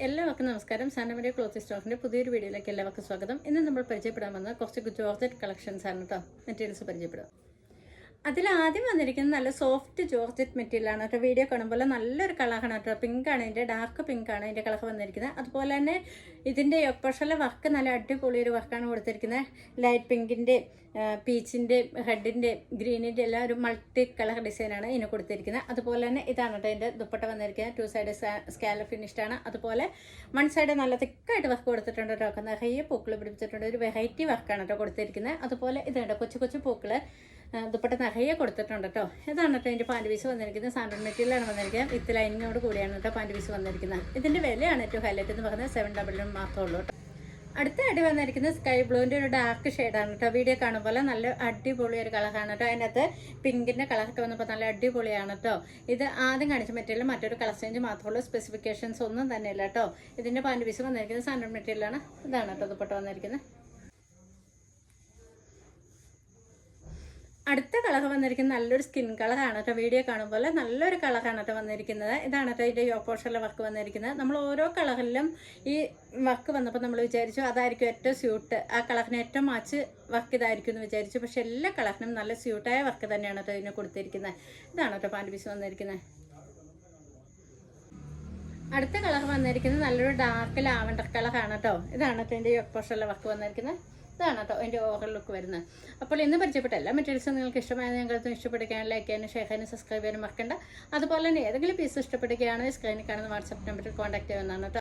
എല്ലാവർക്കും നമസ്കാരം. സാനമരിയ ക്ലോത്ത് സ്റ്റോറിന്റെ പുതിയൊരു വീഡിയോയിലേക്ക് എല്ലാവർക്കും സ്വാഗതം. ഇന്ന് നമ്മൾ പരിചയപ്പെടാൻ വന്ന കുറച്ച് ജോർജറ്റ് കളക്ഷൻസ് ആണ് കേട്ടോ. മെറ്റീരിയൽസ് പരിചയപ്പെടും. അതിലാദ്യം വന്നിരിക്കുന്നത് നല്ല സോഫ്റ്റ് ജോർജറ്റ് മെറ്റീരിയലാണ് കേട്ടോ. വീഡിയോ കാണുമ്പോൾ നല്ലൊരു കളറാണ് കേട്ടോ. പിങ്കാണ്, ഇതിൻ്റെ ഡാർക്ക് പിങ്കാണ് ഇതിൻ്റെ കളർ വന്നിരിക്കുന്നത്. അതുപോലെ തന്നെ ഇതിൻ്റെ ഒപ്പോഷനിലെ വർക്ക് നല്ല അടിപൊളി ഒരു വർക്കാണ് കൊടുത്തിരിക്കുന്നത്. ലൈറ്റ് പിങ്കിൻ്റെ, പീച്ചിൻ്റെ, റെഡിൻ്റെ, ഗ്രീനിൻ്റെ എല്ലാം ഒരു മൾട്ടി കളർ ഡിസൈനാണ് ഇതിന് കൊടുത്തിരിക്കുന്നത്. അതുപോലെ തന്നെ ഇതാണ് കേട്ടോ ഇതിൻ്റെ ദുപ്പട്ട വന്നിരിക്കുന്നത്. 2 സൈഡ് സ്കാലപ്പ് ഫിനിഷ്ഡാണ്. അതുപോലെ 1 സൈഡ് നല്ല തിക്കായിട്ട് വർക്ക് കൊടുത്തിട്ടുണ്ട് കേട്ടോ. നിറയെ പൂക്കൾ പിടിപ്പിച്ചിട്ടുണ്ട്. ഒരു വെറൈറ്റി വർക്കാണ് കേട്ടോ കൊടുത്തിരിക്കുന്നത്. അതുപോലെ ഇതുണ്ട് കൊച്ചു കൊച്ചു പൂക്കൾ ദുപ്പട്ട നിറയെ കൊടുത്തിട്ടുണ്ട് കേട്ടോ. ഇതാണ് കേട്ടോ ഇതിൻ്റെ പാൻറ് പീസ് വന്നിരിക്കുന്നത്. സാൻഡൺ മെറ്റീരിയലാണ് വന്നിരിക്കുന്നത്. വിത്ത് ലൈനിങ്ങോട് കൂടിയാണ് കേട്ടോ പാൻറ് പീസ് വന്നിരിക്കുന്നത്. ഇതിൻ്റെ വിലയാണ് ഏറ്റവും ഹൈലൈറ്റ് എന്ന് പറയുന്നത് 700 മാത്രമേ ഉള്ളൂ കേട്ടോ. അടുത്ത അടി വന്നിരിക്കുന്നത് സ്കൈ ബ്ലൂവിൻ്റെ ഒരു ഡാർക്ക് ഷെയ്ഡാണ് കേട്ടോ. വീഡിയോ കാണുമ്പോൾ നല്ല അടിപൊളി ഒരു കളറാണ് കേട്ടോ. അതിനകത്ത് പിങ്കിൻ്റെ കളറൊക്കെ വന്നപ്പോൾ നല്ല അടിപൊളിയാണ് കേട്ടോ. ഇത് ആദ്യം കാണിച്ച മെറ്റീരിയൽ മറ്റൊരു കളർ ചേഞ്ച് മാത്രമുള്ള സ്പെസിഫിക്കേഷൻസ് ഒന്നും തന്നെ ഇല്ല കേട്ടോ. ഇതിൻ്റെ പാൻറ് പീസ് വന്നിരിക്കുന്നത് സാൻഡൺ മെറ്റീരിയലാണ്. ഇതാണ് കേട്ടോ ദുപ്പട്ട വന്നിരിക്കുന്നത്. അടുത്ത കളർ വന്നിരിക്കുന്നത് നല്ലൊരു സ്കിൻ കളറാണ് കേട്ടോ. വീഡിയോ കാണുമ്പോൾ നല്ലൊരു കളറാണ് കേട്ടോ വന്നിരിക്കുന്നത്. ഇതാണ് കേട്ടോ ഇതിൻ്റെ ഓപ്പോഷനിലെ വർക്ക് വന്നിരിക്കുന്നത്. നമ്മൾ ഓരോ കളറിലും ഈ വർക്ക് വന്നപ്പോൾ നമ്മൾ വിചാരിച്ചു അതായിരിക്കും ഏറ്റവും സ്യൂട്ട്, ആ കളറിന് ഏറ്റവും മാച്ച് വർക്ക് ഇതായിരിക്കും എന്ന് വിചാരിച്ചു. പക്ഷെ എല്ലാ കളറിനും നല്ല സ്യൂട്ടായ വർക്ക് തന്നെയാണ് കേട്ടോ ഇതിനെ കൊടുത്തിരിക്കുന്നത്. ഇതാണ് കേട്ടോ പാൻറ് പീസ് വന്നിരിക്കുന്നത്. അടുത്ത കളർ വന്നിരിക്കുന്നത് നല്ലൊരു ഡാർക്ക് ലാവൻഡർ കളറാണ് കേട്ടോ. ഇതാണ് കേട്ടോ ഇതിൻ്റെ ഓപ്പോഷനിലെ വർക്ക് വന്നിരിക്കുന്നത്. ഇതാണ് കേട്ടോ എൻ്റെ ഓവർ ലുക്ക് വരുന്നത്. അപ്പോൾ ഇന്ന് പരിചയപ്പെട്ട എല്ലാ മെറ്റീരിയൽസും നിങ്ങൾക്ക് ഇഷ്ടമായത് ഞങ്ങൾക്ക് ഇഷ്ടപ്പെടുകയാണ് ലൈക്ക് ചെയ്യാനും ഷെയർ ചെയ്യാനും സബ്സ്ക്രൈബ് ചെയ്യാനും മറക്കണ്ട. അതുപോലെ തന്നെ ഏതെങ്കിലും പീസ് ഇഷ്ടപ്പെടുകയാണെങ്കിൽ സ്ക്രീനിൽ കാണുന്ന വാട്സാപ്പ് നമ്പറിൽ കോൺടാക്ട് ചെയ്യുന്നതാണ് കേട്ടോ.